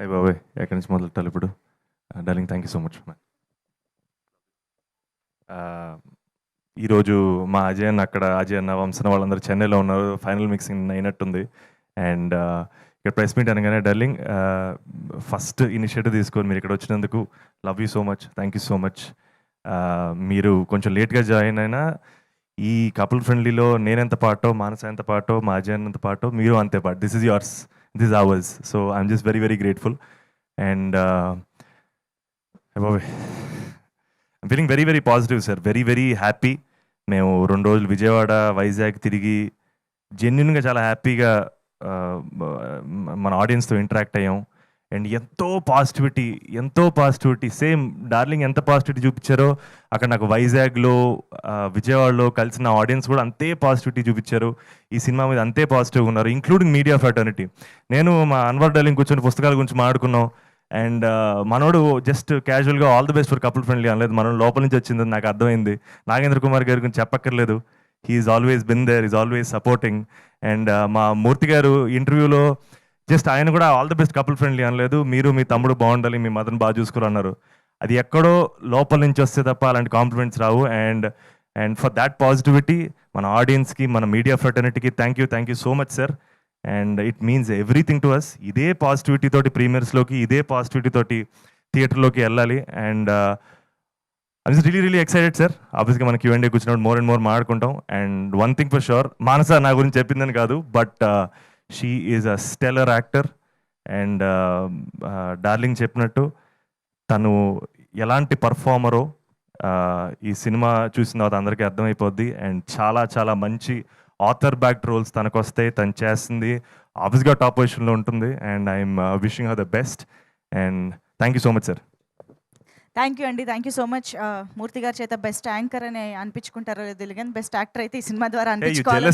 అయ్య బాబోయ్! ఎక్కడి నుంచి మొదలెట్టాలి ఇప్పుడు? Darling thank you so much. ఈరోజు మా అజయ్ అన్న అక్కడ, అజయ్ అన్న, వంశన వాళ్ళందరూ చెన్నైలో ఉన్నారు. ఫైనల్ మిక్సింగ్ అయినట్టుంది. అండ్ ఇక్కడ ప్రెస్ మీట్ అనగానే డార్లింగ్ ఫస్ట్ ఇనిషియేటివ్ తీసుకొని మీరు ఇక్కడ వచ్చినందుకు love you so much. Thank you so much. మీరు కొంచెం లేట్గా జాయిన్ అయినా ఈ కపుల్ ఫ్రెండ్లీలో నేనెంత పాటో, మానస ఎంత పాటో, మా అజయ్ అన్నంత పాటో, మీరు అంతే పాటు. This is yours, this is ours. So I'm just very very grateful. And I'm feeling very very positive sir. Very very happy. మేము 2 రోజులు విజయవాడ, వైజాగ్ తిరిగి జెన్యున్గా చాలా హ్యాపీగా మన ఆడియన్స్తో ఇంటరాక్ట్ అయ్యాం. అండ్ ఎంతో పాజిటివిటీ సేమ్ డార్లింగ్ ఎంత పాజిటివిటీ చూపించారో అక్కడ నాకు వైజాగ్లో, విజయవాడలో కలిసిన ఆడియన్స్ కూడా అంతే పాజిటివిటీ చూపించారు. ఈ సినిమా మీద అంతే పాజిటివ్గా ఉన్నారు, ఇంక్లూడింగ్ మీడియా ఫ్రాటర్నిటీ. నేను మా అన్వర్ డార్లింగ్ కూర్చొని పుస్తకాల గురించి మాట్లాడుకున్నాం. అండ్ మనోడు జస్ట్ క్యాజువల్గా all the best for couple friendly అనలేదు. మనోడు లోపల నుంచి వచ్చిందని నాకు అర్థమైంది. నాగేంద్ర కుమార్ గారి గురించి చెప్పక్కర్లేదు. He's always been there, is always supporting. And మా మూర్తి గారు ఇంటర్వ్యూలో జస్ట్ ఆయన కూడా all the best couple friendly అనలేదు. మీరు మీ తమ్ముడు బాగుండాలి, మీ మదర్ని బాగా చూసుకోరు అన్నారు. అది ఎక్కడో లోపల నుంచి వస్తే తప్ప అలాంటి కాంప్లిమెంట్స్ రావు. అండ్ ఫర్ దాట్ పాజిటివిటీ మన ఆడియన్స్కి, మన మీడియా ఫ్రెటర్నిటీకి thank you so much sir. And it means everything to us. ఇదే పాజిటివిటీ తోటి ప్రీమియర్స్లోకి, ఇదే పాజిటివిటీ తోటి థియేటర్లోకి వెళ్ళాలి. And I was really excited sir. ఆబ్వియస్గా మనకి Q&A కూర్చున్నప్పుడు మోర్ అండ్ మోర్ మాట్లాడుకుంటాం. And one thing for sure, Manasa నా గురించి చెప్పిందని కాదు, but she is a stellar actor. And darling చెప్పినట్టు తను ఎలాంటి పర్ఫార్మరో ఈ సినిమా చూసిన తర్వాత అందరికీ అర్థమైపోద్ది. అండ్ చాలా చాలా మంచి ఆథర్ బ్యాక్డ్ రోల్స్ తనకు వస్తాయి. తను చేస్తుంది ఆబ్వియస్గా టాప్ పొజిషన్లో ఉంటుంది. And I'm wishing her the best. And thank you so much sir. Thank you అండి. Thank you so much. Murthy గారి చేత బెస్ట్ యాంకర్ అని అనిపించుకుంటారో తెలియదు, బెస్ట్ యాక్టర్ అయితే ఈ సినిమా ద్వారా అనిపించుకోవాలి.